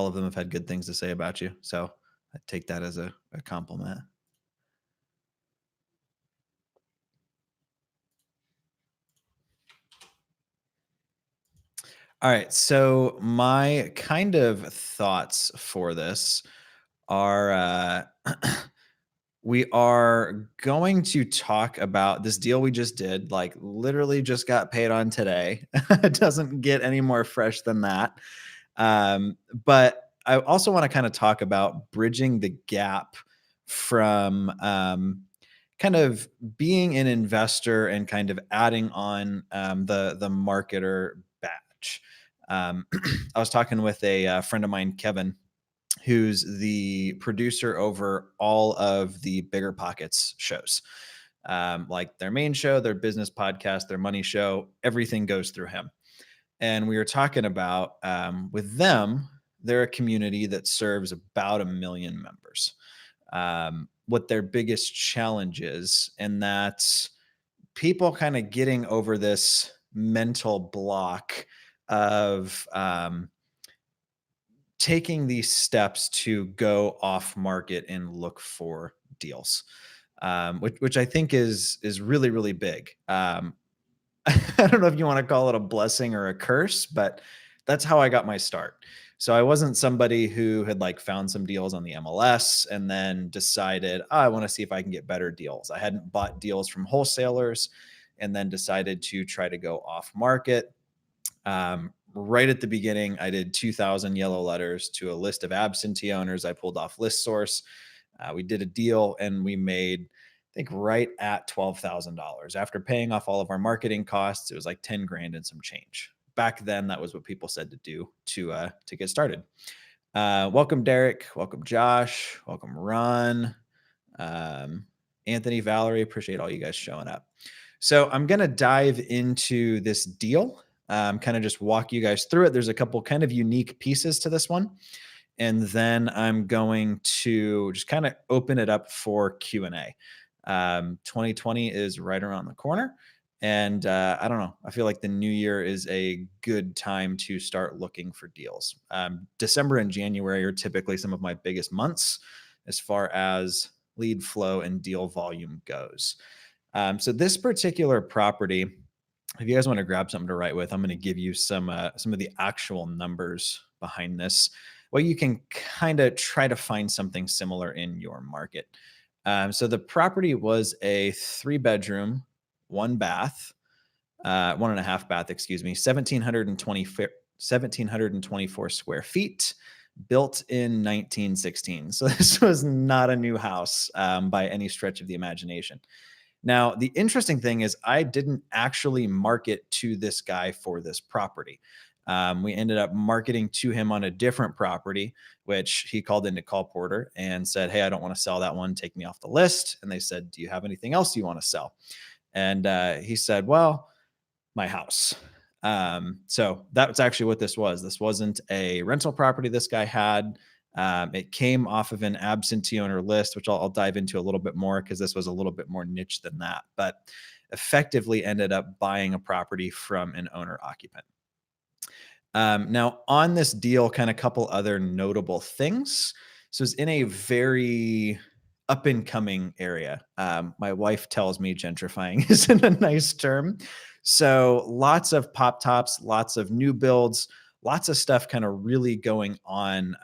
all of them have had good things to say about you. So I take that as a compliment. All right. So my kind of thoughts for this are we are going to talk about this deal we just did, like literally just got paid on today. It doesn't get any more fresh than that. But I also want to kind of talk about bridging the gap from kind of being an investor and kind of adding on the marketer badge. I was talking with a friend of mine, Kevin, who's the producer over all of the Bigger Pockets shows. Like their main show, their business podcast, their money show, everything goes through him. And we were talking about with them, they're a community that serves about 1 million members. What their biggest challenge is, and that's people kind of getting over this mental block of taking these steps to go off market and look for deals, which I think is really really big. I don't know if you want to call it a blessing or a curse, but that's how I got my start. So I wasn't somebody who had like found some deals on the MLS and then decided, "Oh, I want to see if I can get better deals." I hadn't bought deals from wholesalers and then decided to try to go off market. Right at the beginning, I did 2,000 yellow letters to a list of absentee owners. I pulled off list source. We did a deal and we made, I think, right at $12,000 after paying off all of our marketing costs. It was like 10 grand and some change. Back then, that was what people said to do to get started. Welcome, Derek. Welcome, Josh. Welcome, Ron. Anthony, Valerie. Appreciate all you guys showing up. So I'm going to dive into this deal, kind of just walk you guys through it. There's a couple kind of unique pieces to this one. And then I'm going to just kind of open it up for Q&A. 2020 is right around the corner. And I don't know. I feel like the new year is a good time to start looking for deals. December and January are typically some of my biggest months as far as lead flow and deal volume goes. So this particular property, if you guys want to grab something to write with, I'm going to give you some of the actual numbers behind this. Well, you can kind of try to find something similar in your market. So the property was a 3-bedroom, 1 bath, 1.5 bath, excuse me, 1,724 square feet, built in 1916. So this was not a new house by any stretch of the imagination. Now, the interesting thing is I didn't actually market to this guy for this property. We ended up marketing to him on a different property, which he called into Call Porter and said, "Hey, I don't want to sell that one. Take me off the list." And they said, "Do you have anything else you want to sell?" And he said, "Well, my house." So that's actually what this was. This wasn't a rental property this guy had. It came off of an absentee owner list, which I'll dive into a little bit more because this was a little bit more niche than that, but effectively ended up buying a property from an owner occupant. Now, on this deal, kind of couple other notable things. So it's in a very up and coming area. My wife tells me gentrifying isn't a nice term. So lots of pop tops, lots of new builds, lots of stuff kind of really going on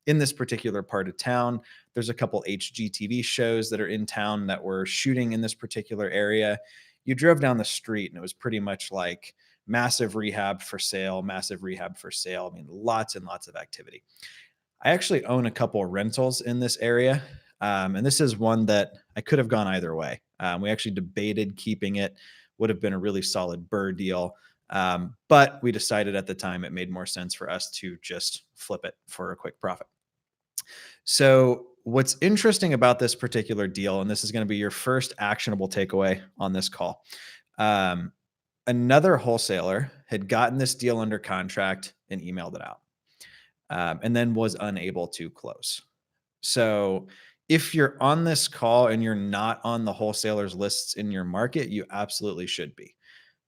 in this particular part of town. There's a couple HGTV shows that are in town that were shooting in this particular area. You drove down the street and it was pretty much like massive rehab for sale, massive rehab for sale. I mean, lots and lots of activity. I actually own a couple of rentals in this area. And this is one that I could have gone either way. We actually debated keeping it, would have been a really solid BRRRR deal. But we decided at the time it made more sense for us to just flip it for a quick profit. So what's interesting about this particular deal, and this is going to be your first actionable takeaway on this call. Another wholesaler had gotten this deal under contract and emailed it out, and then was unable to close. So if you're on this call and you're not on the wholesalers lists in your market, you absolutely should be.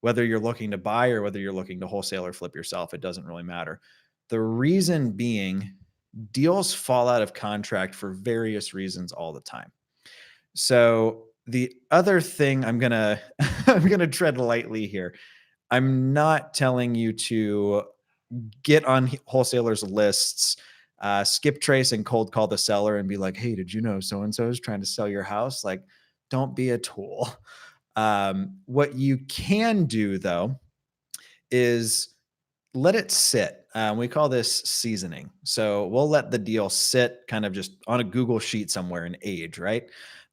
Whether you're looking to buy or whether you're looking to wholesale or flip yourself, it doesn't really matter. The reason being, deals fall out of contract for various reasons all the time. So the other thing I'm gonna I'm gonna tread lightly here. I'm not telling you to get on wholesalers lists, skip trace and cold call the seller and be like, "Hey, did you know so and so is trying to sell your house?" Like, don't be a tool. What you can do though is let it sit. We call this seasoning. So we'll let the deal sit kind of just on a Google sheet somewhere and age, right?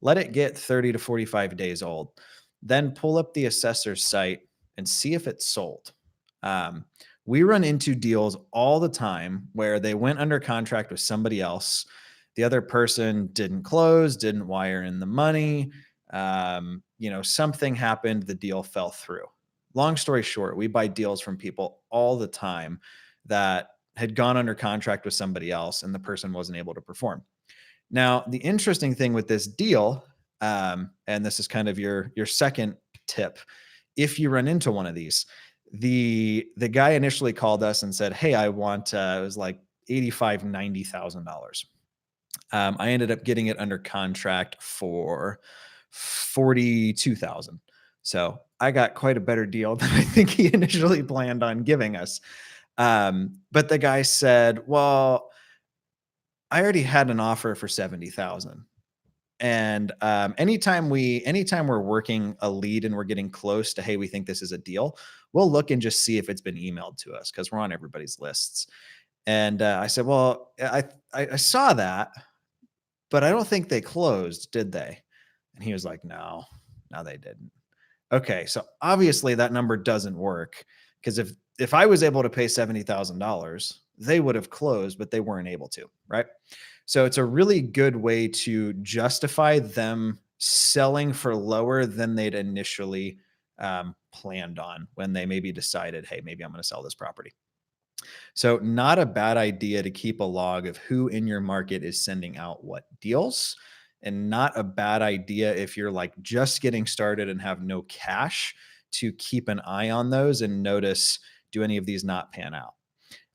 Let it get 30 to 45 days old. Then pull up the assessor's site and see if it's sold. Um, we run into deals all the time where they went under contract with somebody else. The other person didn't close, didn't wire in the money. Something happened, the deal fell through. Long story short, we buy deals from people all the time that had gone under contract with somebody else and the person wasn't able to perform. Now, the interesting thing with this deal, and this is kind of your second tip, if you run into one of these, the guy initially called us and said, "Hey, I want," it was like 85, $90,000. I ended up getting it under contract for 42,000. So I got quite a better deal than I think he initially planned on giving us. But the guy said, "Well, I already had an offer for 70,000." And anytime we're working a lead and we're getting close to, hey, we think this is a deal, we'll look and just see if it's been emailed to us because we're on everybody's lists. And I said, "Well, I saw that, but I don't think they closed, did they?" And he was like, "No, no, they didn't." Okay, so obviously that number doesn't work because if I was able to pay $70,000, they would have closed, but they weren't able to, right? So it's a really good way to justify them selling for lower than they'd initially planned on when they maybe decided, hey, maybe I'm going to sell this property. So, not a bad idea to keep a log of who in your market is sending out what deals. And not a bad idea if you're like just getting started and have no cash to keep an eye on those and notice, do any of these not pan out?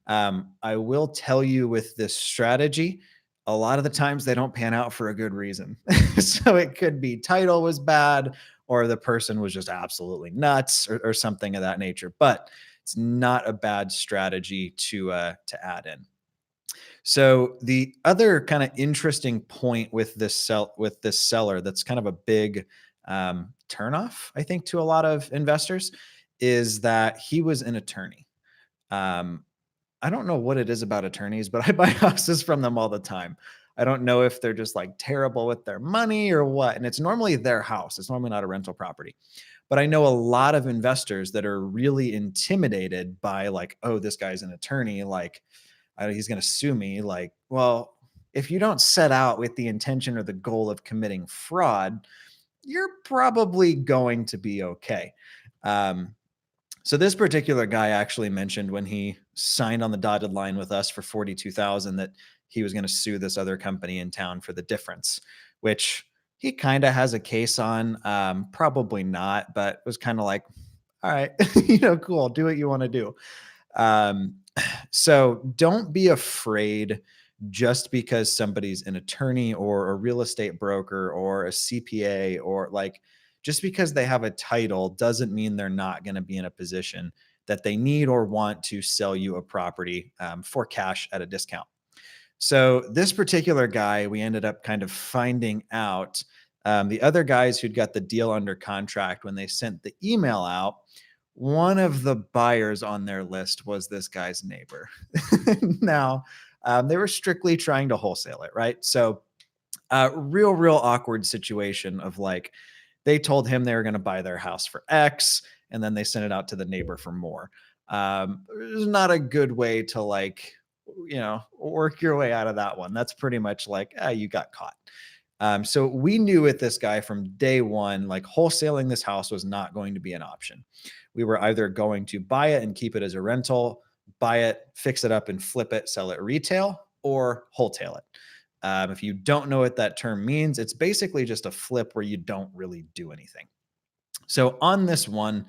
I will tell you with this strategy, a lot of the times they don't pan out for a good reason. So it could be title was bad or the person was just absolutely nuts or something of that nature. But it's not a bad strategy to add in. So the other kind of interesting point with this seller that's kind of a big turnoff, I think, to a lot of investors is that he was an attorney. Um, I don't know what it is about attorneys, but I buy houses from them all the time. I don't know if they're just like terrible with their money or what. And it's normally their house. It's normally not a rental property. But I know a lot of investors that are really intimidated by like, oh, this guy's an attorney. Like, he's going to sue me. Like, well, if you don't set out with the intention or the goal of committing fraud, you're probably going to be okay. Um, so this particular guy actually mentioned when he signed on the dotted line with us for 42,000 that he was going to sue this other company in town for the difference, which he kind of has a case on. Probably not, but was kind of like, all right, cool, do what you want to do. Um, so don't be afraid just because somebody's an attorney or a real estate broker or a CPA or like just because they have a title doesn't mean they're not going to be in a position that they need or want to sell you a property for cash at a discount. So this particular guy, we ended up kind of finding out the other guys who'd got the deal under contract when they sent the email out. One of the buyers on their list was this guy's neighbor. Now, they were strictly trying to wholesale it, right? So, real awkward situation of like, they told him they were going to buy their house for X, and then they sent it out to the neighbor for more. It was not a good way to like, work your way out of that one. That's pretty much like, you got caught. So we knew with this guy from day one, like wholesaling this house was not going to be an option. We were either going to buy it and keep it as a rental, buy it, fix it up and flip it, sell it retail, or wholesale it. If you don't know what that term means, it's basically just a flip where you don't really do anything. So on this one,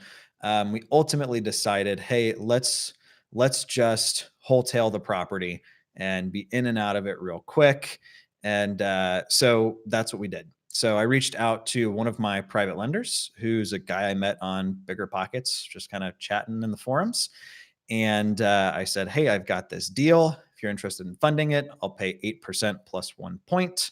we ultimately decided, hey, let's just wholesale the property and be in and out of it real quick. And so that's what we did. So I reached out to one of my private lenders, who's a guy I met on Bigger Pockets, just kind of chatting in the forums. And I said, hey, I've got this deal. If you're interested in funding it, I'll pay 8% plus 1 point.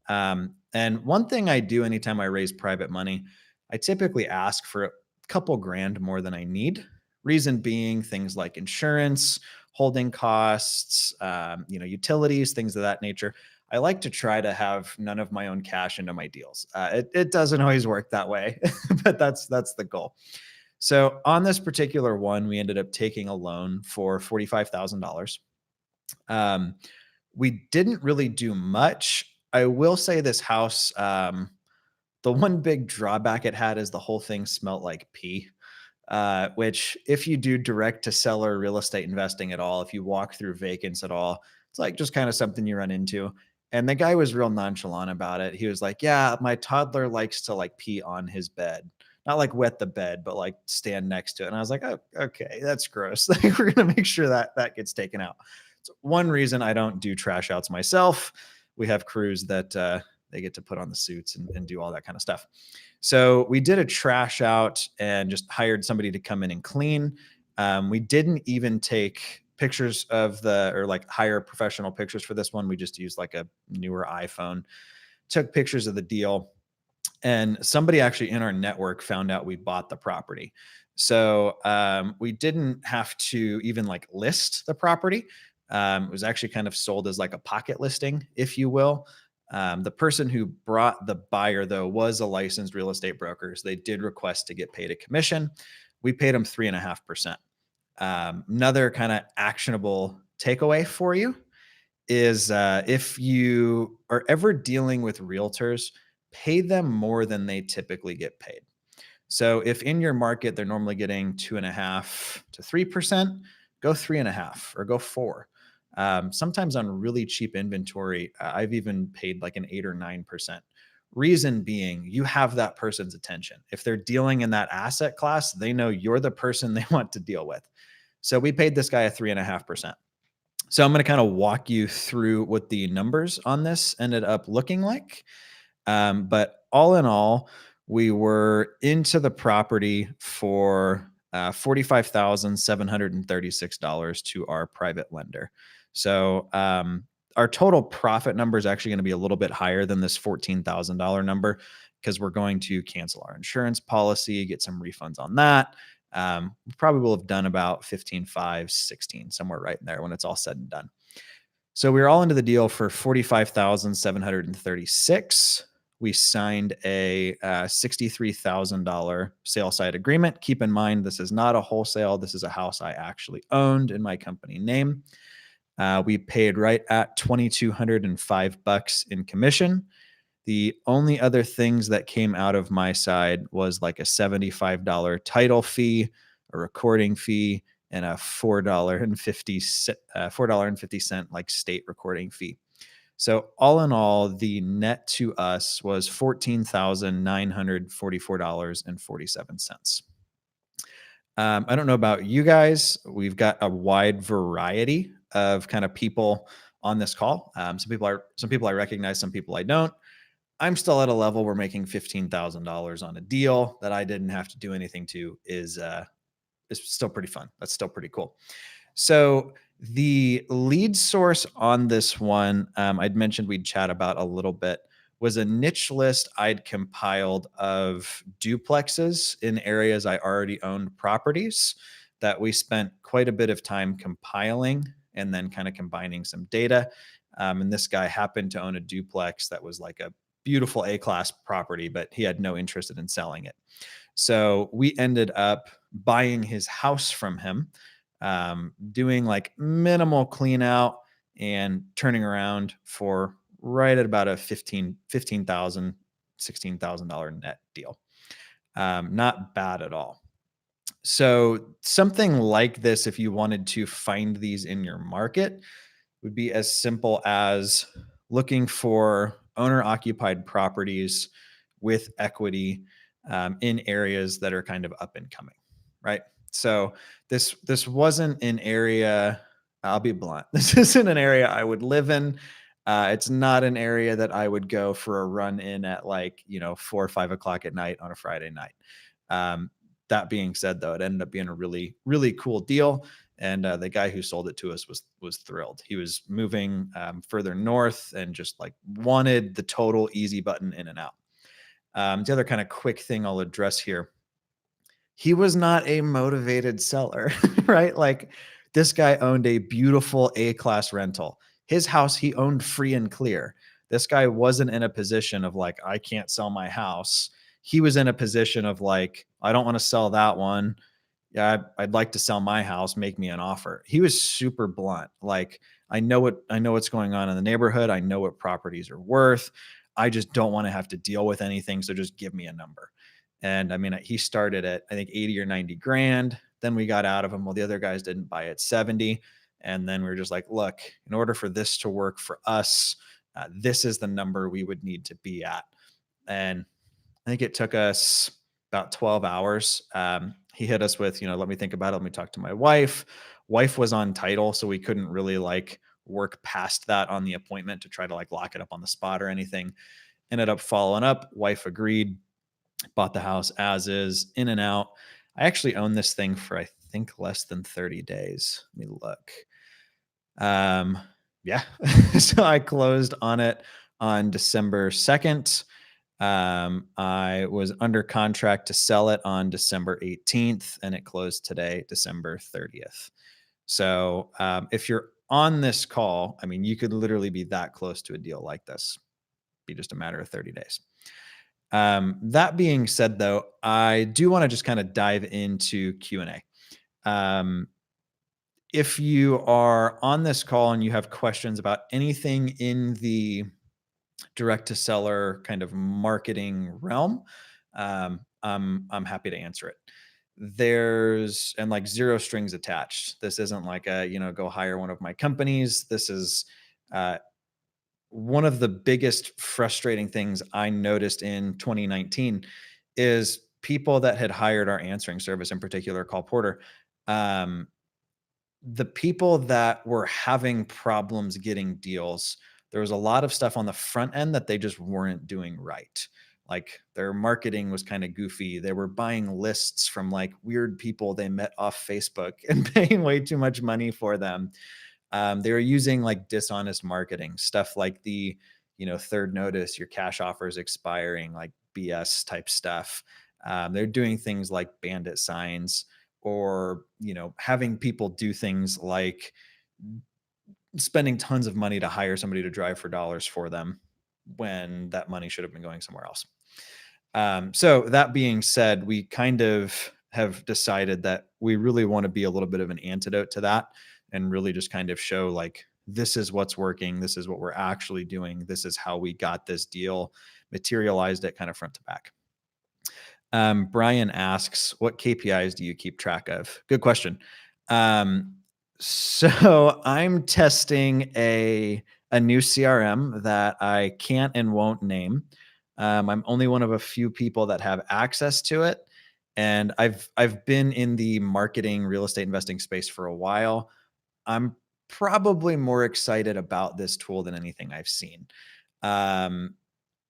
And one thing I do anytime I raise private money, I typically ask for a couple grand more than I need. Reason being things like insurance, holding costs, utilities, things of that nature. I like to try to have none of my own cash into my deals. It doesn't always work that way, but that's the goal. So on this particular one, we ended up taking a loan for $45,000. We didn't really do much. I will say this house, the one big drawback it had is the whole thing smelled like pee. Which if you do direct to seller real estate investing at all, if you walk through vacants at all, it's like just kind of something you run into. And the guy was real nonchalant about it. He was like, yeah, my toddler likes to like pee on his bed. Not like wet the bed, but like stand next to it. And I was like, oh, okay, that's gross. Like, we're gonna make sure that that gets taken out. It's one reason I don't do trash outs myself. We have crews that they get to put on the suits and do all that kind of stuff. So we did a trash out and just hired somebody to come in and clean. We didn't even take pictures of or like hire professional pictures for this one. We just used like a newer iPhone, took pictures of the deal. And somebody actually in our network found out we bought the property. So we didn't have to even like list the property. It was actually kind of sold as like a pocket listing, if you will. The person who brought the buyer, though, was a licensed real estate broker. So they did request to get paid a commission. We paid them 3.5%. Another kind of actionable takeaway for you is if you are ever dealing with realtors, pay them more than they typically get paid. So if in your market they're normally getting 2.5 to 3%, go 3.5 or go 4. Sometimes on really cheap inventory, I've even paid like an 8 or 9%. Reason being, you have that person's attention. If they're dealing in that asset class, they know you're the person they want to deal with. So we paid this guy a 3.5%. So I'm going to kind of walk you through what the numbers on this ended up looking like. But all in all, we were into the property for $45,736 to our private lender. So our total profit number is actually going to be a little bit higher than this $14,000 number because we're going to cancel our insurance policy, get some refunds on that. We probably will have done about 15.5, 16, somewhere right in there when it's all said and done. So we were all into the deal for 45,736. We signed a $63,000 sale side agreement. Keep in mind, this is not a wholesale. This is a house I actually owned in my company name. We paid right at $2,205 in commission. The only other things that came out of my side was like a $75 title fee, a recording fee, and a $4.50 like state recording fee. So all in all, the net to us was $14,944.47. I don't know about you guys. We've got a wide variety of kind of people on this call. Some people I recognize, some people I don't. I'm still at a level where making $15,000 on a deal that I didn't have to do anything to is still pretty fun. That's still pretty cool. So the lead source on this one, I'd mentioned we'd chat about a little bit, was a niche list I'd compiled of duplexes in areas I already owned properties that we spent quite a bit of time compiling and then kind of combining some data. And this guy happened to own a duplex that was like a beautiful A-class property, but he had no interest in selling it. So we ended up buying his house from him, doing like minimal clean out and turning around for right at about a $15,000, $16,000 net deal. Not bad at all. So something like this, if you wanted to find these in your market, would be as simple as looking for owner occupied properties with equity in areas that are kind of up and coming, right? So this wasn't an area I'll be blunt. This isn't an area I would live in. It's not an area that I would go for a run in at like, 4 or 5 o'clock at night on a Friday night. Um, that being said, though, it ended up being a really, really cool deal. And the guy who sold it to us was thrilled. He was moving further north and just like wanted the total easy button in and out. The other kind of quick thing I'll address here, he was not a motivated seller, right? Like this guy owned a beautiful A-class rental. His house he owned free and clear. This guy wasn't in a position of like, I can't sell my house. He was in a position of like, I don't want to sell that one. Yeah, I'd like to sell my house. Make me an offer. He was super blunt. Like, I know what's going on in the neighborhood. I know what properties are worth. I just don't want to have to deal with anything. So just give me a number. And I mean, he started at I think 80 or 90 grand. Then we got out of him. Well, the other guys didn't buy at 70. And then we were just like, look, in order for this to work for us, this is the number we would need to be at. And I think it took us about 12 hours. He hit us with, let me think about it. Let me talk to my wife. Wife was on title, so we couldn't really like work past that on the appointment to try to like lock it up on the spot or anything. Ended up following up. Wife agreed, bought the house as is, in and out. I actually owned this thing for, I think, less than 30 days. Let me look. Yeah. So I closed on it on December 2nd. I was under contract to sell it on December 18th, and it closed today, December 30th. So if you're on this call, I mean, you could literally be that close to a deal like this. Be just a matter of 30 days. That being said, though, I do want to just kind of dive into Q&A. If you are on this call and you have questions about anything in the direct to seller kind of marketing realm, I'm happy to answer it. There's and like zero strings attached. This isn't like a go hire one of my companies. This is uh, one of the biggest frustrating things I noticed in 2019 is people that had hired our answering service, in particular, Call Porter. Um, the people that were having problems getting deals, there was a lot of stuff on the front end that they just weren't doing right. Like their marketing was kind of goofy. They were buying lists from like weird people they met off Facebook and paying way too much money for them. They were using like dishonest marketing stuff like the, third notice, your cash offers expiring, like BS type stuff. They're doing things like bandit signs or, having people do things like spending tons of money to hire somebody to drive for dollars for them when that money should have been going somewhere else. So that being said, we kind of have decided that we really want to be a little bit of an antidote to that and really just kind of show like, this is what's working. This is what we're actually doing. This is how we got this deal, materialized it kind of front to back. Brian asks, what KPIs do you keep track of? Good question. So I'm testing a new CRM that I can't and won't name. I'm only one of a few people that have access to it, and I've been in the marketing real estate investing space for a while. I'm probably more excited about this tool than anything I've seen. Um,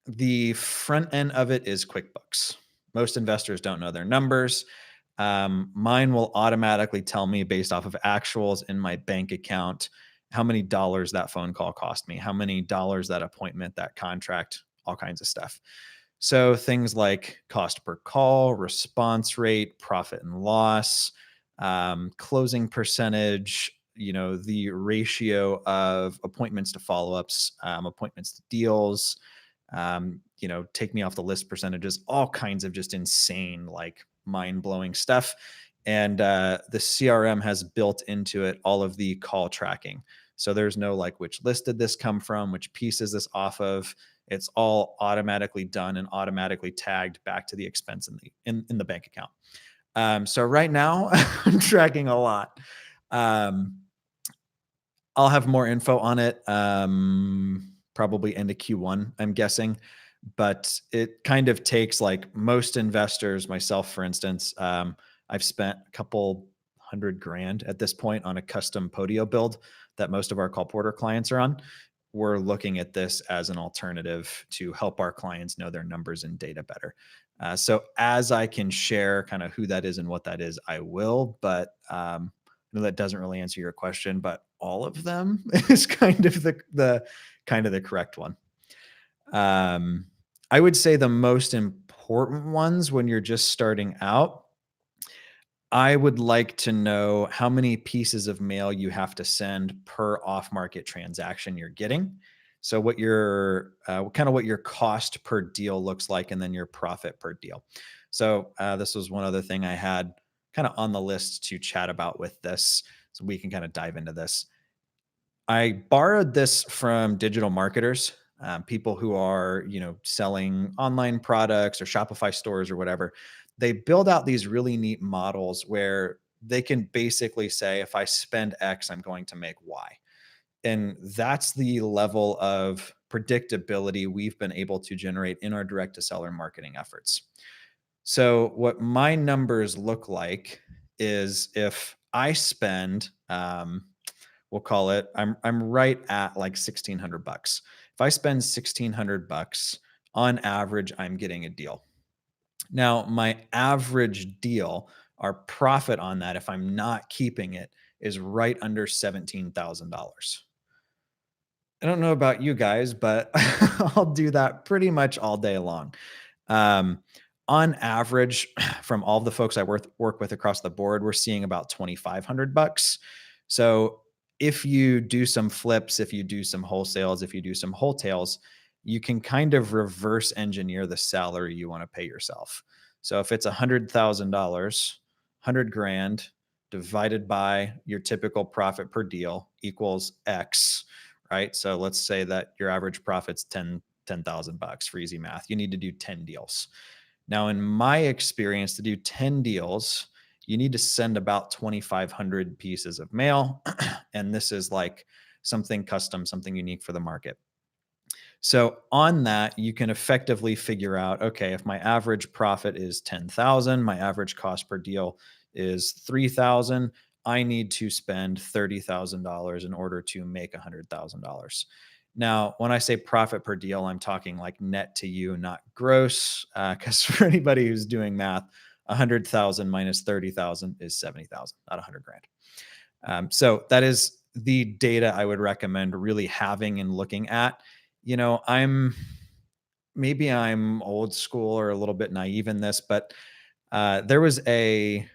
the front end of it is QuickBooks. Most investors don't know their numbers. Mine will automatically tell me based off of actuals in my bank account how many dollars that phone call cost me, how many dollars that appointment, that contract, all kinds of stuff. So things like cost per call, response rate, profit and loss, closing percentage, the ratio of appointments to follow-ups, appointments to deals, take me off the list percentages, all kinds of just insane, like mind-blowing stuff. And the CRM has built into it all of the call tracking. So there's no like, which list did this come from? Which piece is this off of? It's all automatically done and automatically tagged back to the expense in the bank account. So right now I'm tracking a lot. I'll have more info on it probably end of Q1, I'm guessing. But it kind of takes like most investors, myself, for instance, I've spent a couple 100 grand at this point on a custom Podio build that most of our call porter clients are on. We're looking at this as an alternative to help our clients know their numbers and data better. So as I can share kind of who that is and what that is, I will. But I know that doesn't really answer your question, but all of them is kind of the correct one. Um, I would say the most important ones when you're just starting out, I would like to know how many pieces of mail you have to send per off-market transaction you're getting. So what your kind of what your cost per deal looks like, and then your profit per deal. So this was one other thing I had kind of on the list to chat about with this, so we can kind of dive into this. I borrowed this from digital marketers, people who are, selling online products or Shopify stores or whatever. They build out these really neat models where they can basically say, if I spend X, I'm going to make Y. And that's the level of predictability we've been able to generate in our direct to seller marketing efforts. So, what my numbers look like is if I spend, we'll call it, I'm right at like 1,600 bucks. If I spend 1,600 bucks on average, I'm getting a deal. Now, my average deal, our profit on that, if I'm not keeping it, is right under $17,000. I don't know about you guys, but I'll do that pretty much all day long. Um, on average, from all the folks I work with across the board, we're seeing about 2,500 bucks. So if you do some flips, if you do some wholesales, if you do some wholetails, you can kind of reverse engineer the salary you want to pay yourself. So if it's $100,000, 100 grand divided by your typical profit per deal equals X, right? So let's say that your average profit's 10,000 bucks for easy math. You need to do 10 deals. Now, in my experience, to do 10 deals, you need to send about 2,500 pieces of mail. And this is like something custom, something unique for the market. So on that, you can effectively figure out, okay, if my average profit is 10,000, my average cost per deal is 3,000, I need to spend $30,000 in order to make $100,000. Now, when I say profit per deal, I'm talking like net to you, not gross. Because for anybody who's doing math, 100,000 minus 30,000 is 70,000, not 100 grand. So that is the data I would recommend really having and looking at. I'm old school or a little bit naive in this, but there was a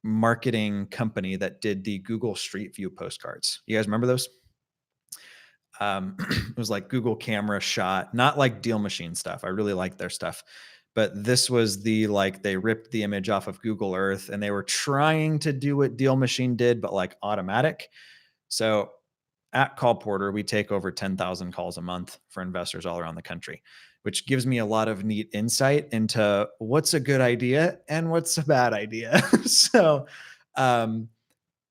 marketing company that did the Google Street View postcards. You guys remember those? It was like Google camera shot, not like Deal Machine stuff. I really like their stuff. But this was they ripped the image off of Google Earth and they were trying to do what Deal Machine did, but like automatic. So at Call Porter, we take over 10,000 calls a month for investors all around the country, which gives me a lot of neat insight into what's a good idea and what's a bad idea. So, um,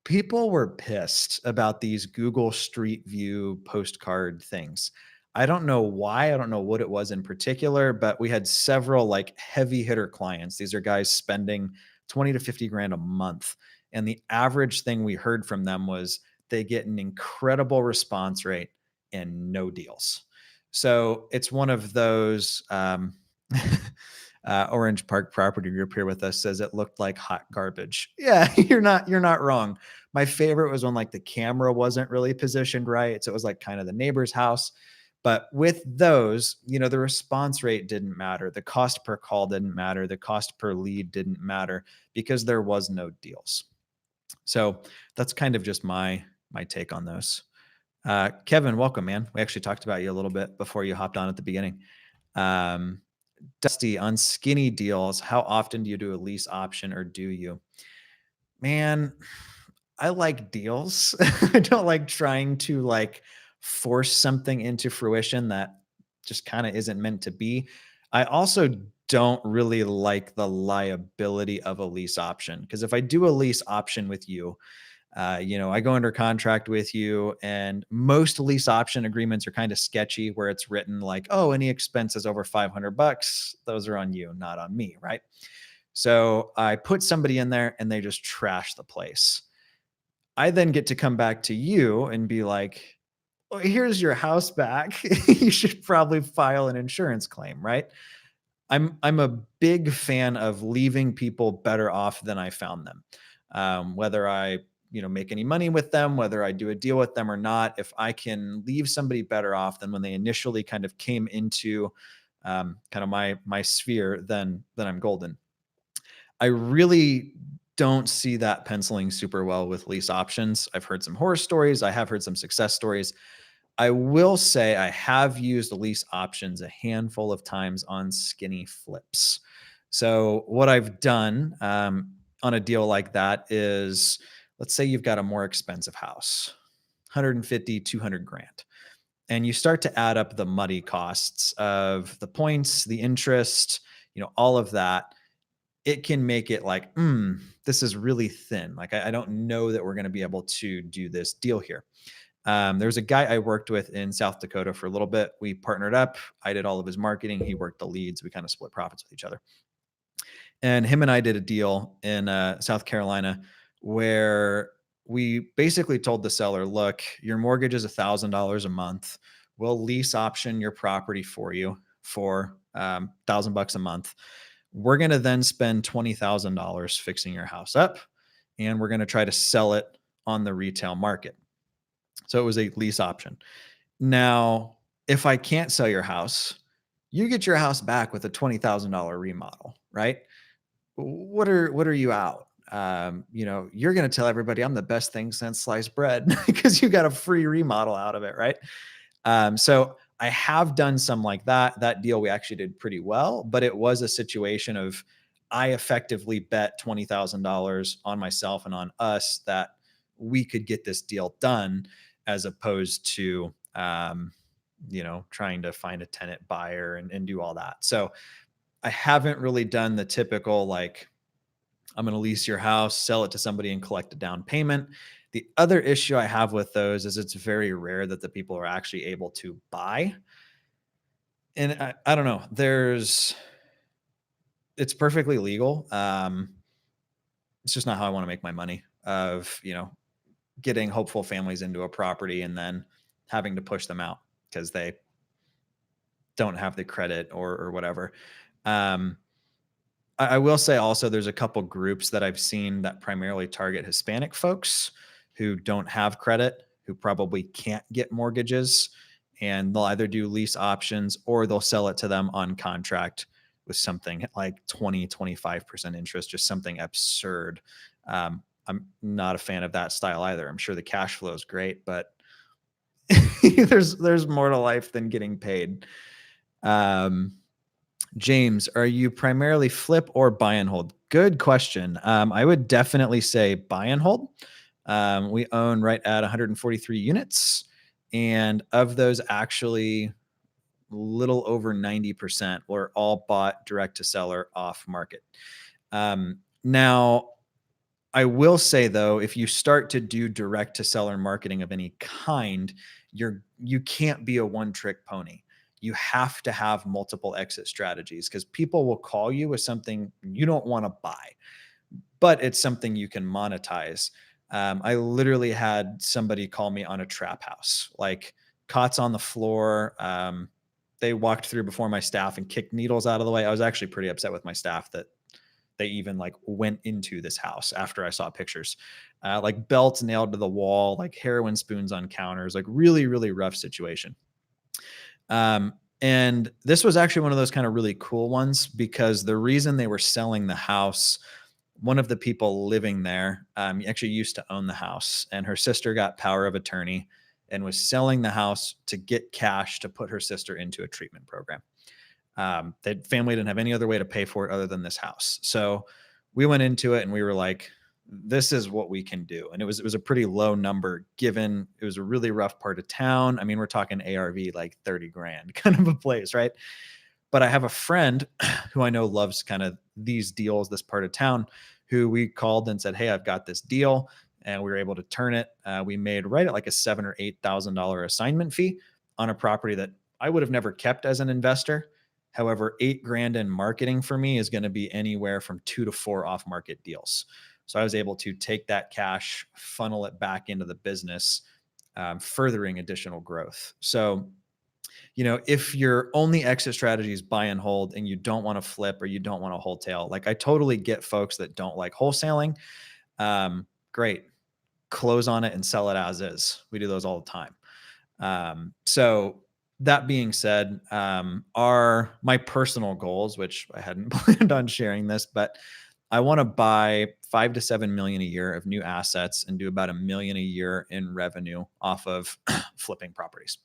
people were pissed about these Google Street View postcard things. I don't know why. I don't know what it was in particular, but we had several like heavy hitter clients. These are guys spending 20 to 50 grand a month. And the average thing we heard from them was they get an incredible response rate and no deals. So it's one of those. Orange Park Property Group here with us says it looked like hot garbage. Yeah, you're not wrong. My favorite was when like the camera wasn't really positioned right, so it was like kind of the neighbor's house. But with those, the response rate didn't matter, the cost per call didn't matter, the cost per lead didn't matter because there was no deals. So that's kind of just my take on those. Kevin, welcome, man. We actually talked about you a little bit before you hopped on at the beginning. Dusty, on skinny deals, how often do you do a lease option or do you? Man, I like deals. I don't like trying to like force something into fruition that just kind of isn't meant to be. I also don't really like the liability of a lease option because if I do a lease option with you, I go under contract with you, and most lease option agreements are kind of sketchy where it's written like, oh, any expenses over 500 bucks, those are on you, not on me. Right. So I put somebody in there and they just trash the place. I then get to come back to you and be like, well, here's your house back. You should probably file an insurance claim, right? I'm a big fan of leaving people better off than I found them. Whether I, make any money with them, whether I do a deal with them or not, if I can leave somebody better off than when they initially kind of came into kind of my sphere, then I'm golden. I really don't see that penciling super well with lease options. I've heard some horror stories. I have heard some success stories. I will say I have used lease options a handful of times on skinny flips. So what I've done on a deal like that is, let's say you've got a more expensive house, 150, 200 grand. And you start to add up the muddy costs of the points, the interest, all of that. It can make it like, this is really thin. Like, I don't know that we're going to be able to do this deal here. There's a guy I worked with in South Dakota for a little bit. We partnered up. I did all of his marketing. He worked the leads. We kind of split profits with each other. And him and I did a deal in South Carolina where we basically told the seller, look, your mortgage is $1,000 a month. We'll lease option your property for you for $1,000 a month. We're going to then spend $20,000 fixing your house up, and we're going to try to sell it on the retail market. So it was a lease option. Now, if I can't sell your house, you get your house back with a $20,000 remodel, right? What are you out? You're going to tell everybody I'm the best thing since sliced bread because you got a free remodel out of it, right? So I have done some like that. That deal we actually did pretty well, but it was a situation of I effectively bet $20,000 on myself and on us that we could get this deal done, as opposed to trying to find a tenant buyer and do all that. So I haven't really done the typical, like, I'm going to lease your house, sell it to somebody and collect a down payment. The other issue I have with those is it's very rare that the people are actually able to buy. And I don't know, it's perfectly legal. It's just not how I want to make my money of, getting hopeful families into a property and then having to push them out because they don't have the credit or whatever. Um, I will say also there's a couple groups that I've seen that primarily target Hispanic folks who don't have credit, who probably can't get mortgages, and they'll either do lease options or they'll sell it to them on contract with something like 20-25% interest, just something absurd. I'm not a fan of that style either. I'm sure the cash flow is great, but there's more to life than getting paid. James, are you primarily flip or buy and hold? Good question. I would definitely say buy and hold. We own right at 143 units, and of those, actually, little over 90% were all bought direct to seller off market. Now, I will say though, if you start to do direct to seller marketing of any kind, you can't be a one trick pony. You have to have multiple exit strategies because people will call you with something you don't want to buy, but it's something you can monetize. I literally had somebody call me on a trap house, like cots on the floor. They walked through before my staff and kicked needles out of the way. I was actually pretty upset with my staff that they even like went into this house after I saw pictures, like belts nailed to the wall, like heroin spoons on counters, like really, really rough situation. And this was actually one of those kind of really cool ones because the reason they were selling the house, one of the people living there actually used to own the house, and her sister got power of attorney and was selling the house to get cash to put her sister into a treatment program. The family didn't have any other way to pay for it other than this house. So we went into it and we were like, this is what we can do. And it was a pretty low number given it was a really rough part of town. I mean, we're talking ARV, like 30 grand kind of a place, right? But I have a friend who I know loves kind of these deals, this part of town, who we called and said, hey, I've got this deal. And we were able to turn it. We made right at like a $7,000 or $8,000 assignment fee on a property that I would have never kept as an investor. However, $8,000 in marketing for me is going to be anywhere from 2 to 4 off market deals. So I was able to take that cash, funnel it back into the business, furthering additional growth. So, if your only exit strategy is buy and hold and you don't want to flip or you don't want to wholesale, like I totally get folks that don't like wholesaling. Great. Close on it and sell it as is. We do those all the time. So that being said, are my personal goals, which I hadn't planned on sharing this, but I want to buy 5 to 7 million a year of new assets and do about $1 million a year in revenue off of flipping properties.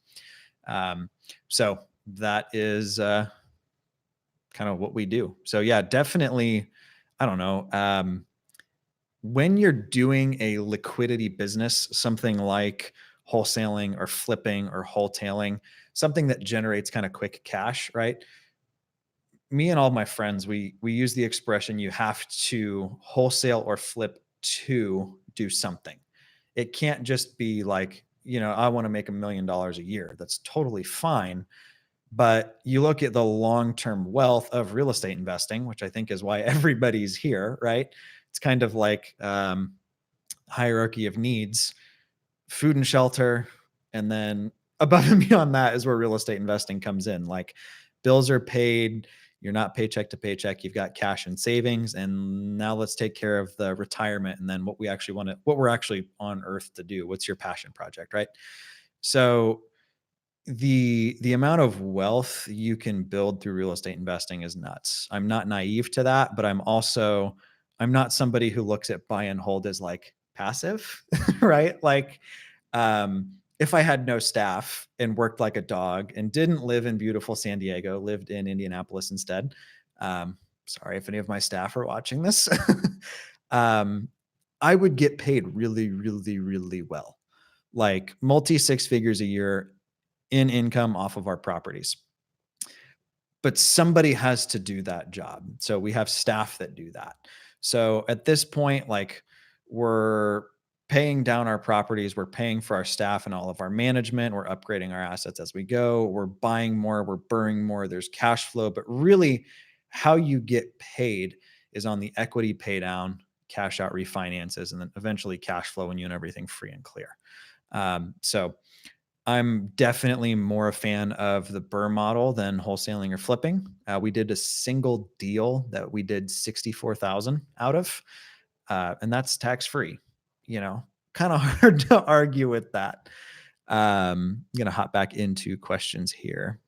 So that is kind of what we do. So yeah, definitely, I don't know. When you're doing a liquidity business, something like wholesaling or flipping or wholetailing, something that generates kind of quick cash, right? Me and all my friends, we use the expression you have to wholesale or flip to do something. It can't just be like, I want to make $1 million a year. That's totally fine. But you look at the long-term wealth of real estate investing, which I think is why everybody's here, right? It's kind of like hierarchy of needs, food and shelter, and then above and beyond that is where real estate investing comes in. Like bills are paid, you're not paycheck to paycheck, you've got cash and savings, and now let's take care of the retirement and then what we're actually on earth to do. What's your passion project, right? So the amount of wealth you can build through real estate investing is nuts. I'm not naive to that, but I'm not somebody who looks at buy and hold as like passive, right? Like if I had no staff and worked like a dog and didn't live in beautiful San Diego, lived in Indianapolis instead. Sorry if any of my staff are watching this. I would get paid really, really, really well, like multi six figures a year in income off of our properties. But somebody has to do that job. So we have staff that do that. So at this point, like we're paying down our properties, we're paying for our staff and all of our management, we're upgrading our assets as we go, we're buying more, we're burning more, there's cash flow. But really, how you get paid is on the equity pay down, cash out refinances, and then eventually cash flow when you own everything free and clear. So I'm definitely more a fan of the Burr model than wholesaling or flipping. We did a single deal that we did 64,000 out of, and that's tax free. Kind of hard to argue with that. I'm gonna hop back into questions here.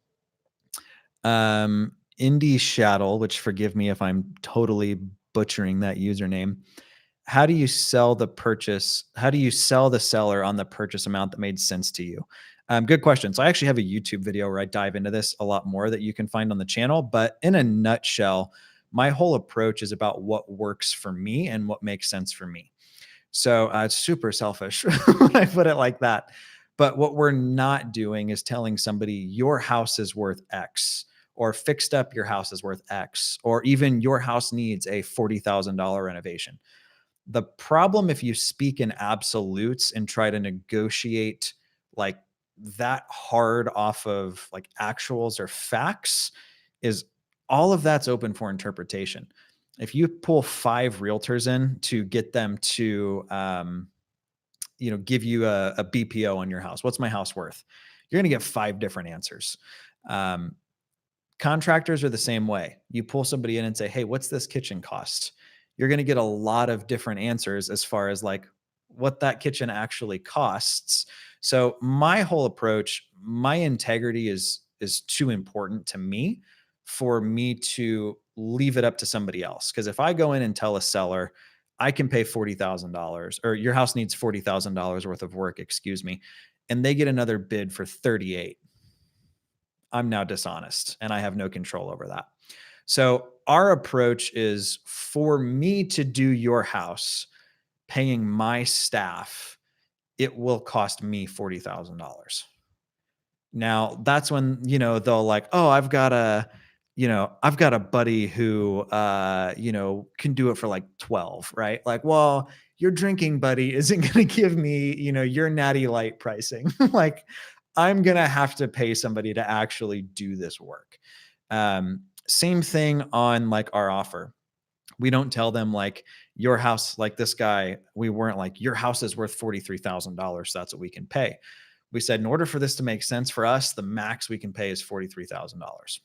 Indie Shaddle, which forgive me if I'm totally butchering that username. How do you sell the seller on the purchase amount that made sense to you? Good question. So I actually have a YouTube video where I dive into this a lot more that you can find on the channel. But in a nutshell, my whole approach is about what works for me and what makes sense for me. So it's super selfish when I put it like that. But what we're not doing is telling somebody your house is worth X, or fixed up your house is worth X, or even your house needs a $40,000 renovation. The problem, if you speak in absolutes and try to negotiate like that hard off of like actuals or facts, is all of that's open for interpretation. If you pull 5 realtors in to get them to, give you a BPO on your house, what's my house worth? You're going to get 5 different answers. Contractors are the same way. You pull somebody in and say, hey, what's this kitchen cost? You're going to get a lot of different answers as far as like what that kitchen actually costs. So my whole approach, my integrity is too important to me for me to leave it up to somebody else. Because if I go in and tell a seller, I can pay $40,000, or your house needs $40,000 worth of work, excuse me, and they get another bid for 38, I'm now dishonest and I have no control over that. So our approach is for me to do your house, paying my staff, it will cost me $40,000. Now that's when, they'll like, oh, I've got a buddy who, can do it for like 12, right? Like, well, your drinking buddy isn't going to give me, your natty light pricing. Like I'm going to have to pay somebody to actually do this work. Same thing on like our offer. We don't tell them like your house, like this guy, we weren't like your house is worth $43,000. That's what we can pay. We said in order for this to make sense for us, the max we can pay is $43,000.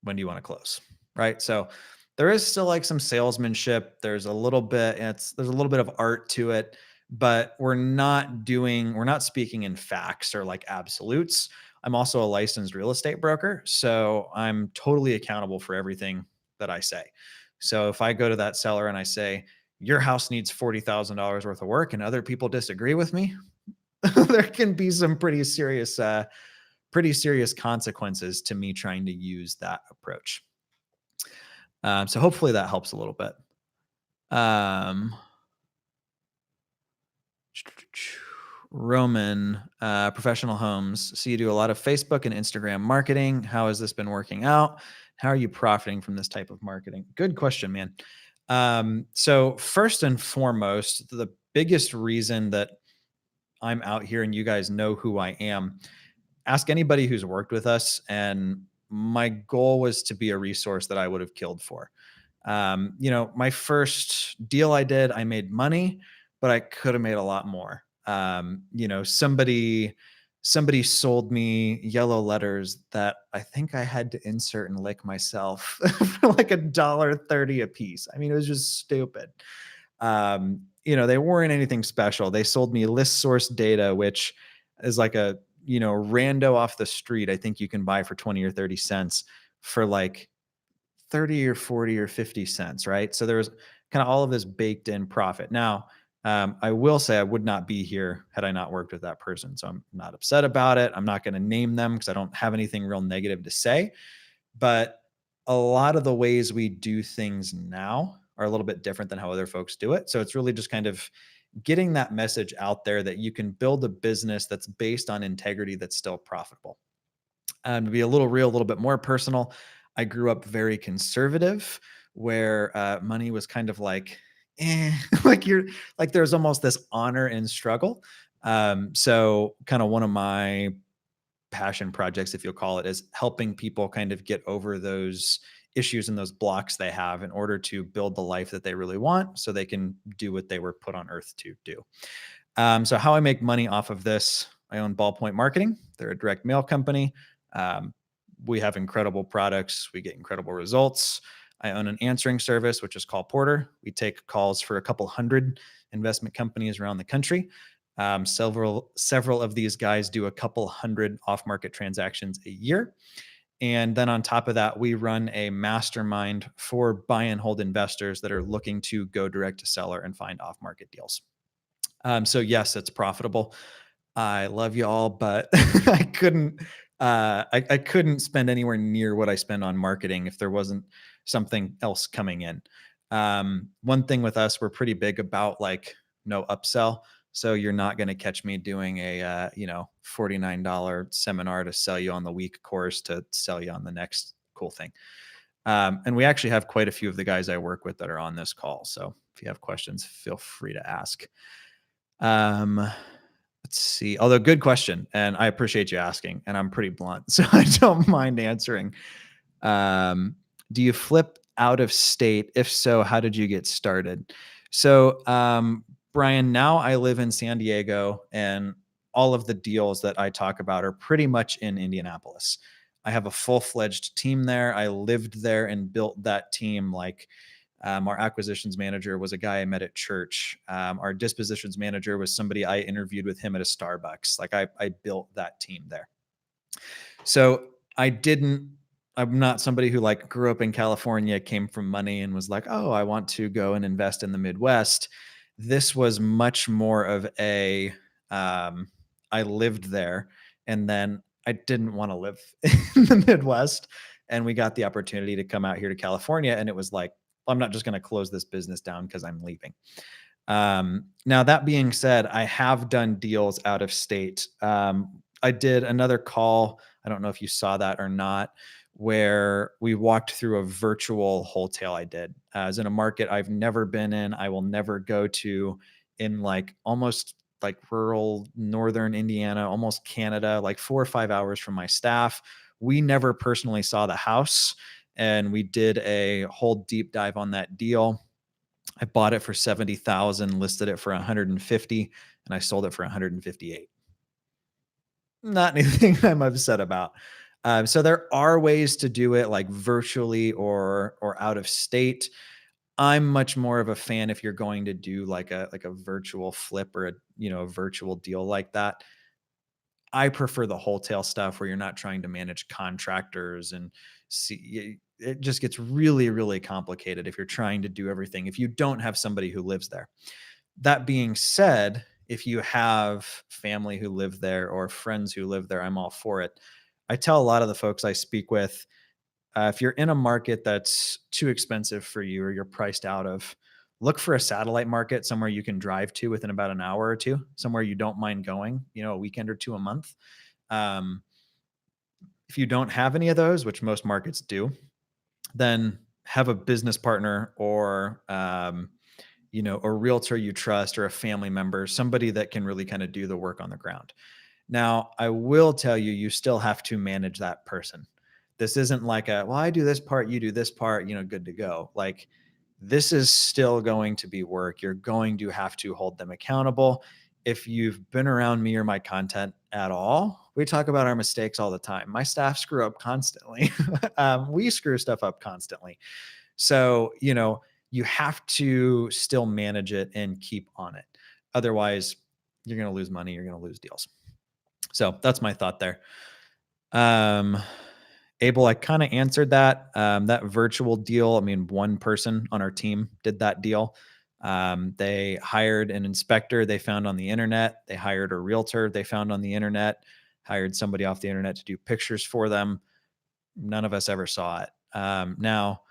When do you want to close? Right. So there is still like some salesmanship. There's a little bit of art to it, but we're not speaking in facts or like absolutes. I'm also a licensed real estate broker. So I'm totally accountable for everything that I say. So if I go to that seller and I say, your house needs $40,000 worth of work and other people disagree with me, there can be some pretty serious consequences to me trying to use that approach. So hopefully that helps a little bit. Um, Roman, professional homes. So you do a lot of Facebook and Instagram marketing. How has this been working out? How are you profiting from this type of marketing? Good question, man. So first and foremost, the biggest reason that I'm out here and you guys know who I am, ask anybody who's worked with us. And my goal was to be a resource that I would have killed for. My first deal I did, I made money, but I could have made a lot more. Somebody sold me yellow letters that I think I had to insert and lick myself for like $1.30 a piece. I mean, it was just stupid. They weren't anything special. They sold me list source data, which is like a, rando off the street. I think you can buy for 20 or 30 cents for like 30 or 40 or 50 cents, right? So there was kind of all of this baked in profit. Now, I will say I would not be here had I not worked with that person. So I'm not upset about it. I'm not going to name them because I don't have anything real negative to say. But a lot of the ways we do things now are a little bit different than how other folks do it. So it's really just kind of getting that message out there that you can build a business that's based on integrity that's still profitable. To be a little real, a little bit more personal, I grew up very conservative, where money was kind of like, like there's almost this honor and struggle. So, kind of one of my passion projects, if you'll call it, is helping people kind of get over those issues and those blocks they have in order to build the life that they really want so they can do what they were put on earth to do. So how I make money off of this, I own Ballpoint Marketing. They're a direct mail company. Um, we have incredible products. We get incredible results. I own an answering service, which is called Porter. We take calls for a couple hundred investment companies around the country. Several of these guys do a couple hundred off-market transactions a year. And then on top of that, we run a mastermind for buy and hold investors that are looking to go direct to seller and find off-market deals. So yes, it's profitable. I love you all, but I couldn't spend anywhere near what I spend on marketing if there wasn't something else coming in. One thing with us, we're pretty big about like no upsell. So you're not going to catch me doing a $49 seminar to sell you on the week course to sell you on the next cool thing. And we actually have quite a few of the guys I work with that are on this call. So if you have questions, feel free to ask. Let's see. Although good question, and I appreciate you asking, and I'm pretty blunt, so I don't mind answering. Do you flip out of state? If so, how did you get started? So, Brian, now I live in San Diego, and all of the deals that I talk about are pretty much in Indianapolis. I have a full-fledged team there. I lived there and built that team like our acquisitions manager was a guy I met at church. Our dispositions manager was somebody I interviewed with him at a Starbucks. Like I built that team there. So I'm not somebody who like grew up in California, came from money and was like, oh, I want to go and invest in the Midwest. This was much more of a, I lived there and then I didn't want to live in the Midwest. And we got the opportunity to come out here to California. And it was like, I'm not just going to close this business down because I'm leaving. Now, that being said, I have done deals out of state. I did another call. I don't know if you saw that or not, where we walked through a virtual wholesale I did. As in a market I've never been in, I will never go to, in like almost like rural northern Indiana, almost Canada, like 4 or 5 hours from my staff. We never personally saw the house. and we did a whole deep dive on that deal. I bought it for 70,000, listed it for 150, and I sold it for 158. Not anything I'm upset about. So there are ways to do it like virtually or out of state. I'm much more of a fan if you're going to do like a virtual flip or a virtual deal like that. I prefer the wholesale stuff where you're not trying to manage contractors and it just gets really, really complicated if you're trying to do everything, if you don't have somebody who lives there. That being said, if you have family who live there or friends who live there, I'm all for it. I tell a lot of the folks I speak with, if you're in a market that's too expensive for you or you're priced out of, look for a satellite market somewhere you can drive to within about an hour or two, somewhere you don't mind going, a weekend or two a month. Um, if you don't have any of those, which most markets do, then have a business partner or a realtor you trust or a family member, somebody that can really kind of do the work on the ground. Now, I will tell you, you still have to manage that person. This isn't like well, I do this part, you do this part, good to go. Like, this is still going to be work. You're going to have to hold them accountable. If you've been around me or my content at all, we talk about our mistakes all the time. My staff screw up constantly. We screw stuff up constantly. So, you have to still manage it and keep on it. Otherwise, you're going to lose money, you're going to lose deals. So that's my thought there. Um, Abel, I kind of answered that. That virtual deal, I mean, one person on our team did that deal. They hired an inspector they found on the internet. They hired a realtor they found on the internet, hired somebody off the internet to do pictures for them. None of us ever saw it. Now,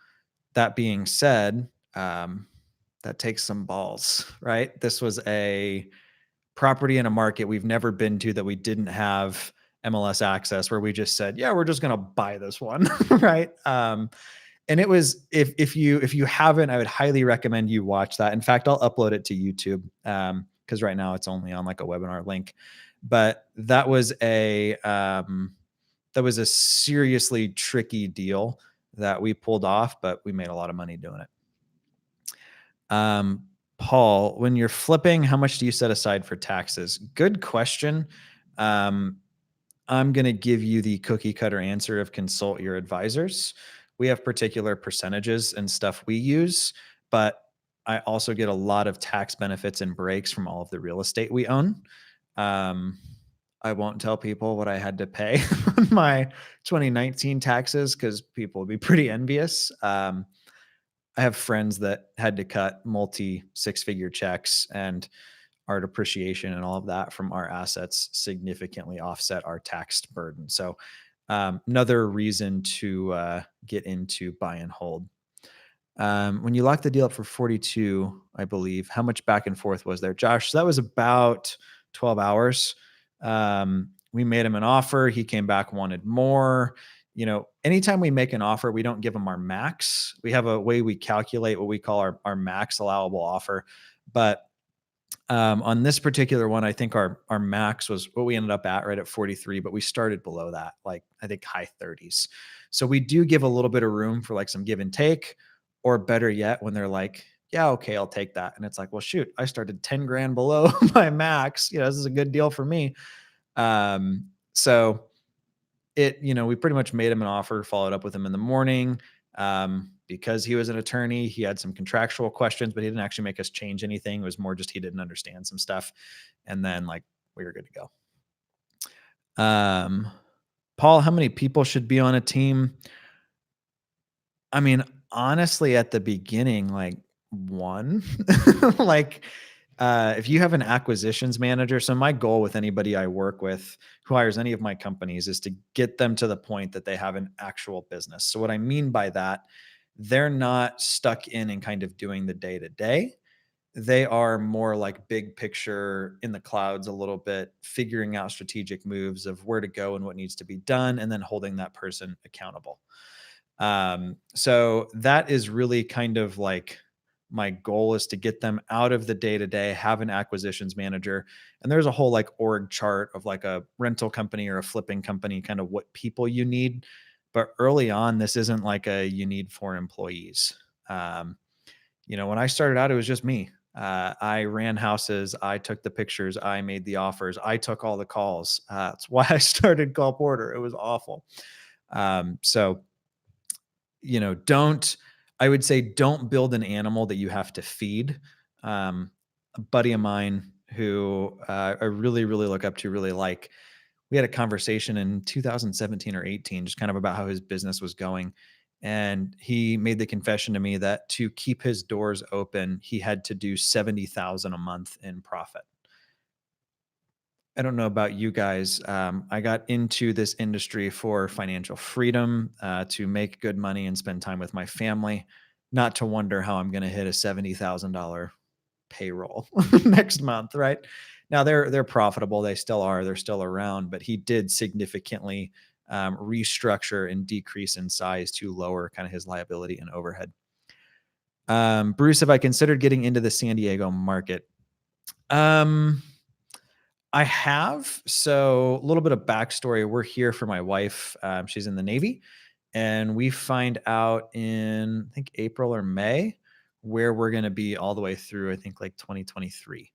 that being said, that takes some balls, right? This was a property in a market we've never been to that we didn't have MLS access, where we just said, yeah, we're just going to buy this one. Right. And it was, if you haven't, I would highly recommend you watch that. In fact, I'll upload it to YouTube. Cause right now it's only on like a webinar link, but that was a seriously tricky deal that we pulled off, but we made a lot of money doing it. Paul, when you're flipping, how much do you set aside for taxes? Good question. I'm going to give you the cookie cutter answer of consult your advisors. We have particular percentages and stuff we use, but I also get a lot of tax benefits and breaks from all of the real estate we own. I won't tell people what I had to pay on my 2019 taxes because people would be pretty envious. I have friends that had to cut multi six-figure checks, and our depreciation and all of that from our assets significantly offset our tax burden. So another reason to get into buy and hold. When you locked the deal up for 42, I believe, how much back and forth was there, Josh? So that was about 12 hours. We made him an offer. He came back, wanted more. Anytime we make an offer, we don't give them our max. We have a way we calculate what we call our max allowable offer. But on this particular one, I think our max was what we ended up at right at 43, but we started below that, like I think high 30s. So we do give a little bit of room for like some give and take, or better yet, when they're like, yeah, okay, I'll take that. And it's like, well, shoot, I started 10 grand below my max. This is a good deal for me. So we pretty much made him an offer, followed up with him in the morning. Because he was an attorney, he had some contractual questions, but he didn't actually make us change anything. It was more just he didn't understand some stuff. And then like we were good to go. Paul, how many people should be on a team? I mean, honestly, at the beginning, like one, like if you have an acquisitions manager. So my goal with anybody I work with who hires any of my companies is to get them to the point that they have an actual business. So what I mean by that, they're not stuck in and kind of doing the day to day. They are more like big picture in the clouds a little bit, figuring out strategic moves of where to go and what needs to be done, and then holding that person accountable. So that is really kind of like my goal, is to get them out of the day to day, have an acquisitions manager. And there's a whole like org chart of like a rental company or a flipping company, kind of what people you need. But early on, this isn't like a you need 4 employees. Um, when I started out, it was just me. I ran houses, I took the pictures, I made the offers, I took all the calls. That's why I started Call Porter. It was awful. So don't I would say don't build an animal that you have to feed. A buddy of mine who I really, really look up to, really like, we had a conversation in 2017 or 18, just kind of about how his business was going. And he made the confession to me that to keep his doors open, he had to do 70,000 a month in profit. I don't know about you guys. I got into this industry for financial freedom, to make good money and spend time with my family, not to wonder how I'm going to hit a $70,000 payroll next month, right? Now they're profitable. They still are. They're still around. But he did significantly restructure and decrease in size to lower kind of his liability and overhead. Bruce, have I considered getting into the San Diego market? Um, I have. So a little bit of backstory. We're here for my wife. She's in the Navy, and we find out in I think April or May where we're going to be all the way through. I think like 2023.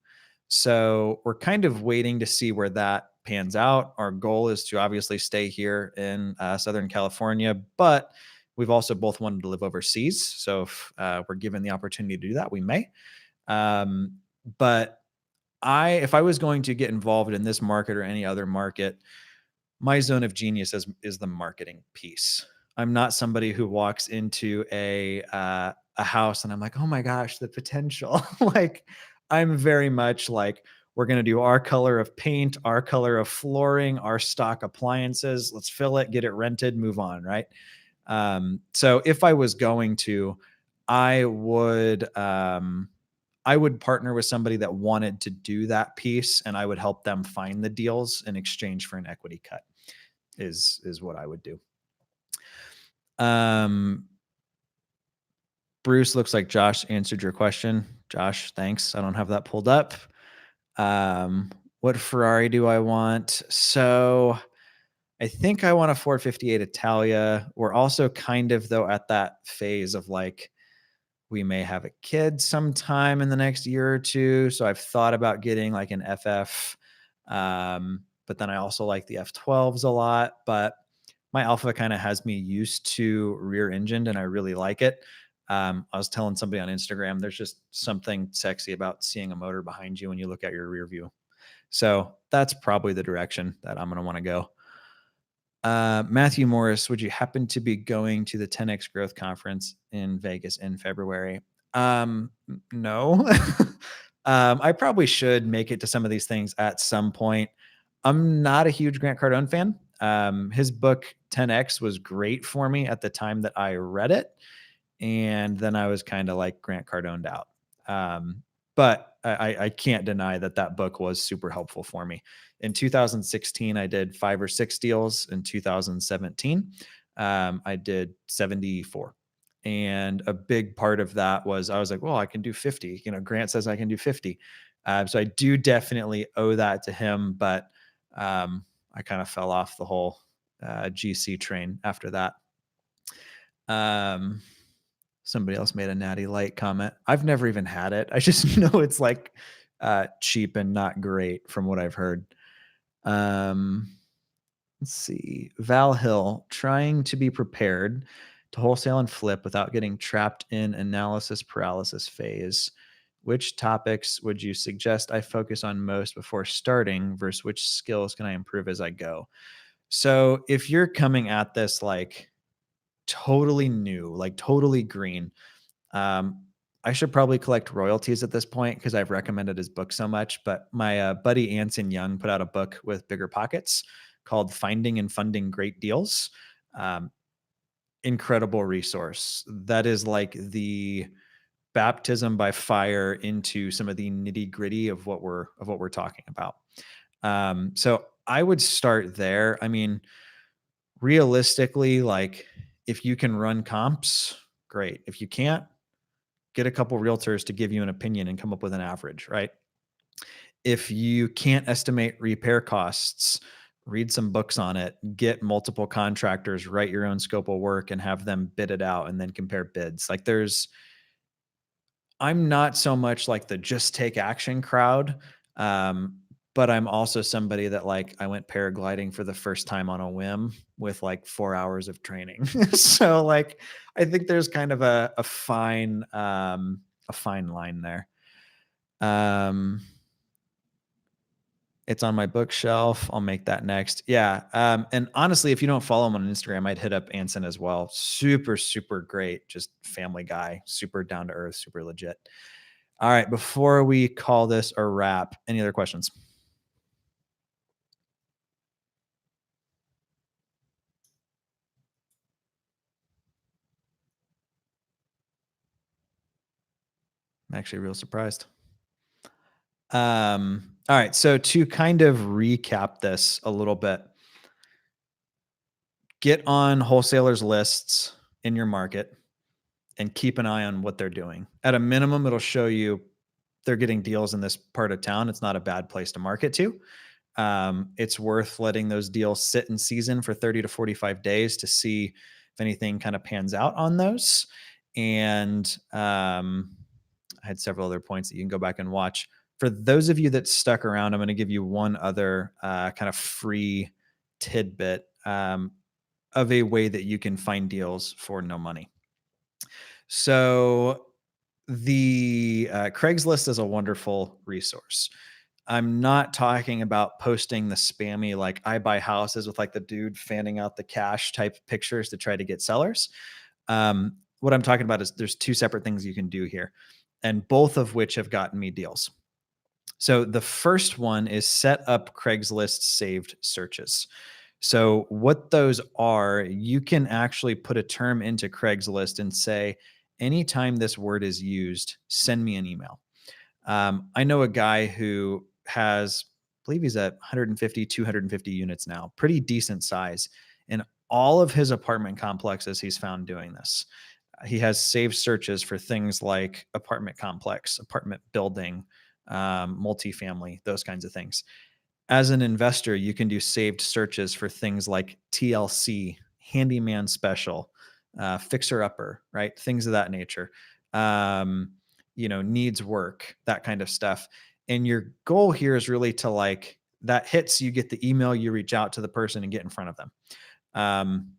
So we're kind of waiting to see where that pans out. Our goal is to obviously stay here in Southern California, but we've also both wanted to live overseas. So if we're given the opportunity to do that, we may. Um, but if I was going to get involved in this market or any other market, my zone of genius is the marketing piece. I'm not somebody who walks into a house and I'm like, oh my gosh, the potential. Like, I'm very much like, we're going to do our color of paint, our color of flooring, our stock appliances. Let's fill it, get it rented, move on, right? So if I was going to, I would I would partner with somebody that wanted to do that piece, and I would help them find the deals in exchange for an equity cut. Is what I would do. Um, Bruce, looks like Josh answered your question. Josh, thanks. I don't have that pulled up. What Ferrari do I want? So I think I want a 458 Italia. We're also kind of though at that phase of like, we may have a kid sometime in the next year or two. So I've thought about getting like an FF. But then I also like the F12s a lot. But my Alpha kind of has me used to rear engined and I really like it. I was telling somebody on Instagram, there's just something sexy about seeing a motor behind you when you look at your rear view. So that's probably the direction that I'm going to want to go. Matthew Morris, would you happen to be going to the 10X Growth Conference in Vegas in February? No. I probably should make it to some of these things at some point. I'm not a huge Grant Cardone fan. His book 10X was great for me at the time that I read it. And then I was kind of like Grant Cardoned out. But I can't deny that book was super helpful for me. In 2016, I did 5 or 6 deals. In 2017, I did 74. And a big part of that was I was like, well, I can do 50. Grant says I can do 50. So I do definitely owe that to him. But I kind of fell off the whole GC train after that. Somebody else made a natty light comment. I've never even had it. I just know it's like cheap and not great from what I've heard. Let's see. Val Hill, trying to be prepared to wholesale and flip without getting trapped in analysis paralysis phase. Which topics would you suggest I focus on most before starting versus which skills can I improve as I go? So if you're coming at this like totally new, like totally green, um, I should probably collect royalties at this point because I've recommended his book so much. But my buddy Anson Young put out a book with Bigger Pockets called Finding and Funding Great Deals. Um, Incredible resource. That is like the baptism by fire into some of the nitty gritty of what we're talking about. So I would start there. I mean, realistically, like if you can run comps, great. If you can't, get a couple realtors to give you an opinion and come up with an average, right? If you can't estimate repair costs, read some books on it, get multiple contractors, write your own scope of work and have them bid it out and then compare bids. Like I'm not so much like the just take action crowd. Um, but I'm also somebody that like I went paragliding for the first time on a whim with like 4 hours of training. So like I think there's kind of a fine line there. Um it's on my bookshelf. I'll make that next. Yeah. And honestly, if you don't follow him on Instagram, I'd hit up Anson as well. Super, super great. Just family guy, super down to earth, super legit. All right. Before we call this a wrap, any other questions? I'm actually real surprised. All right. So to kind of recap this a little bit, get on wholesalers lists in your market and keep an eye on what they're doing. At a minimum, it'll show you they're getting deals in this part of town. It's not a bad place to market to. It's worth letting those deals sit in season for 30 to 45 days to see if anything kind of pans out on those. And I had several other points that you can go back and watch. For those of you that stuck around, I'm going to give you one other kind of free tidbit of a way that you can find deals for no money. So the Craigslist is a wonderful resource. I'm not talking about posting the spammy, like I buy houses with like the dude fanning out the cash type pictures to try to get sellers. What I'm talking about is there's two separate things you can do here, and both of which have gotten me deals. So the first one is set up Craigslist saved searches. So what those are, you can actually put a term into Craigslist and say, anytime this word is used, send me an email. I know a guy who has, I believe he's at 150, 250 units now, pretty decent size. In all of his apartment complexes, he's found doing this. He has saved searches for things like apartment complex, apartment building, multifamily, those kinds of things. As an investor, you can do saved searches for things like TLC, handyman special, fixer upper, right? Things of that nature. Um, needs work, that kind of stuff. And your goal here is really to like that hits, you get the email, you reach out to the person and get in front of them. Um,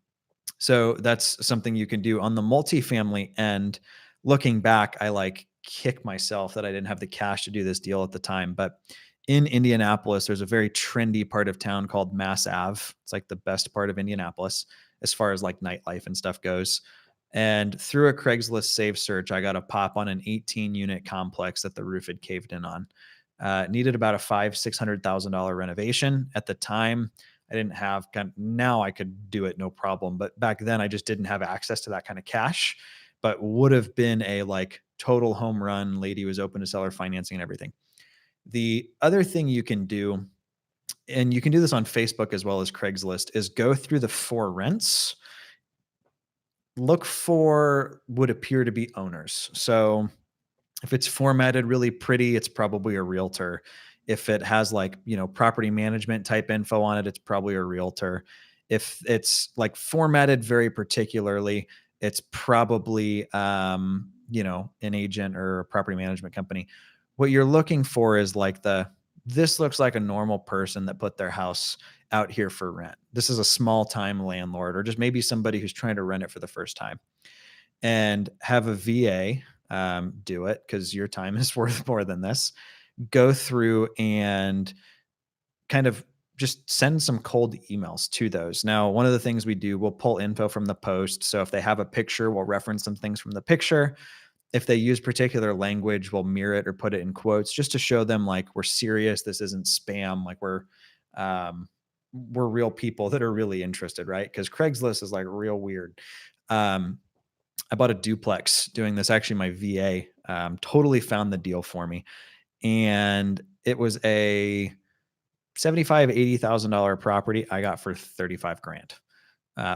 so that's something you can do on the multifamily end. Looking back, I like kick myself that I didn't have the cash to do this deal at the time. But in Indianapolis, there's a very trendy part of town called Mass Ave. It's like the best part of Indianapolis as far as like nightlife and stuff goes. And through a Craigslist save search, I got a pop on an 18 unit complex that the roof had caved in on. Needed about a $600,000 renovation at the time. I didn't have now I could do it no problem, but back then I just didn't have access to that kind of cash. But would have been a like total home run. Lady was open to seller financing and everything. The other thing you can do, and you can do this on Facebook as well as Craigslist, is go through the for rents, look for would appear to be owners. So if it's formatted really pretty, it's probably a realtor. If it has like, property management type info on it, it's probably a realtor. If it's like formatted very particularly, it's probably an agent or a property management company. What you're looking for is like this looks like a normal person that put their house out here for rent. This is a small time landlord, or just maybe somebody who's trying to rent it for the first time, and have a VA do it because your time is worth more than this. Go through and kind of just send some cold emails to those. Now, one of the things we do, we'll pull info from the post. So if they have a picture, we'll reference some things from the picture. If they use particular language, we'll mirror it or put it in quotes just to show them like we're serious. This isn't spam. Like we're real people that are really interested, right? Because Craigslist is like real weird. I bought a duplex doing this. Actually, my VA totally found the deal for me, and it was a $80,000 property I got for 35 grand.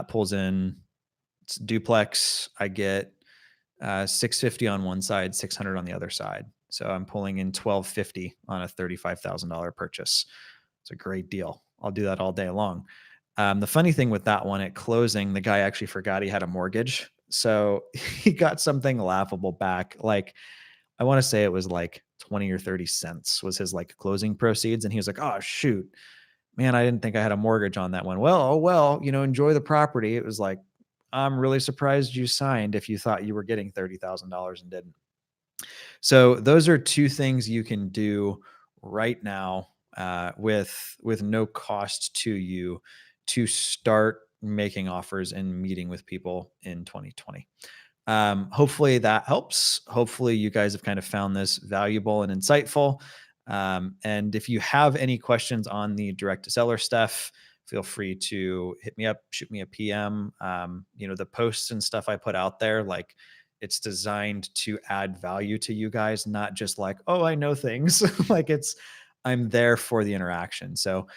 Pulls in, it's duplex. I get 650 on one side, 600 on the other side. So I'm pulling in 1250 on a $35,000 purchase. It's a great deal. I'll do that all day long. The funny thing with that one, at closing, the guy actually forgot he had a mortgage. So he got something laughable back. Like, I want to say it was like 20 or 30 cents was his like closing proceeds. And he was like, oh, shoot, man, I didn't think I had a mortgage on that one. Well, oh, well, enjoy the property. It was like, I'm really surprised you signed if you thought you were getting $30,000 and didn't. So those are two things you can do right now, with no cost to you, to start making offers and meeting with people in 2020. Hopefully that helps. Hopefully you guys have kind of found this valuable and insightful. And if you have any questions on the direct to seller stuff, feel free to hit me up, shoot me a PM. The posts and stuff I put out there, like, it's designed to add value to you guys, not just like, oh, I know things. Like, I'm there for the interaction. So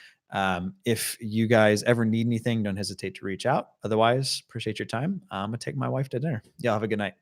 if you guys ever need anything, don't hesitate to reach out. Otherwise, appreciate your time. I'm gonna take my wife to dinner. Y'all have a good night.